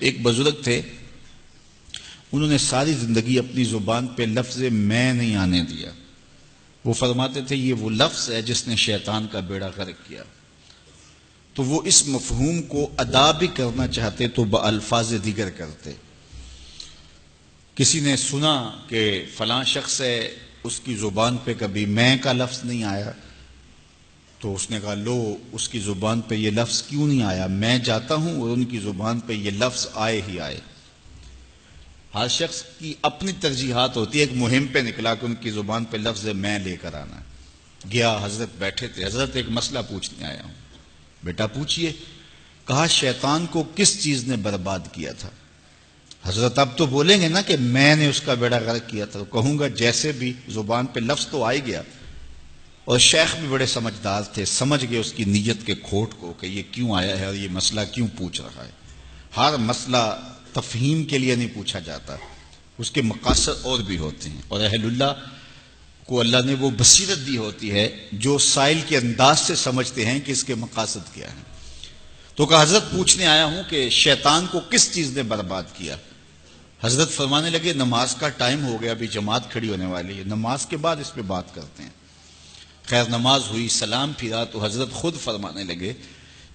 ایک بزرگ تھے، انہوں نے ساری زندگی اپنی زبان پہ لفظ میں نہیں آنے دیا۔ وہ فرماتے تھے یہ وہ لفظ ہے جس نے شیطان کا بیڑا غرق کیا۔ تو وہ اس مفہوم کو ادا بھی کرنا چاہتے تو بألفاظ دیگر کرتے۔ کسی نے سنا کہ فلاں شخص ہے، اس کی زبان پہ کبھی میں کا لفظ نہیں آیا، تو اس نے کہا لو اس کی زبان پہ یہ لفظ کیوں نہیں آیا، میں جاتا ہوں اور ان کی زبان پہ یہ لفظ آئے ہی آئے۔ ہر شخص کی اپنی ترجیحات ہوتی ہے، ایک مہم پہ نکلا کہ ان کی زبان پہ لفظ میں لے کر آنا ہے۔ گیا، حضرت بیٹھے تھے، حضرت ایک مسئلہ پوچھنے آیا ہوں۔ بیٹا پوچھئے۔ کہا شیطان کو کس چیز نے برباد کیا تھا؟ حضرت اب تو بولیں گے نا کہ میں نے اس کا بیڑا غرق کیا تھا، کہوں گا جیسے بھی زبان پہ لفظ تو آ گیا، اور شیخ بھی بڑے سمجھدار تھے، سمجھ گئے اس کی نیت کے کھوٹ کو کہ یہ کیوں آیا ہے اور یہ مسئلہ کیوں پوچھ رہا ہے۔ ہر مسئلہ تفہیم کے لیے نہیں پوچھا جاتا، اس کے مقاصد اور بھی ہوتے ہیں، اور اہل اللہ کو اللہ نے وہ بصیرت دی ہوتی ہے جو سائل کے انداز سے سمجھتے ہیں کہ اس کے مقاصد کیا ہیں۔ تو کہا حضرت پوچھنے آیا ہوں کہ شیطان کو کس چیز نے برباد کیا؟ حضرت فرمانے لگے نماز کا ٹائم ہو گیا، ابھی جماعت کھڑی ہونے والی ہے، نماز کے بعد اس پہ بات کرتے ہیں۔ خیر نماز ہوئی، سلام پھرا تو حضرت خود فرمانے لگے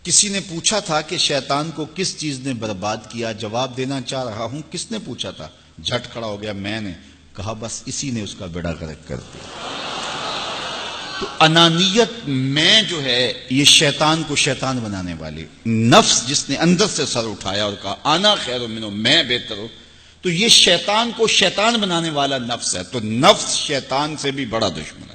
کسی نے پوچھا تھا کہ شیطان کو کس چیز نے برباد کیا، جواب دینا چاہ رہا ہوں کس نے پوچھا تھا؟ جھٹ کھڑا ہو گیا میں نے۔ کہا بس اسی نے اس کا بیڑا غرق کر دیا۔ تو انانیت میں جو ہے یہ شیطان کو شیطان بنانے والی، نفس جس نے اندر سے سر اٹھایا اور کہا انا خیر منہ، میں بہتر ہوں، تو یہ شیطان کو شیطان بنانے والا نفس ہے۔ تو نفس شیطان سے بھی بڑا دشمن ہے۔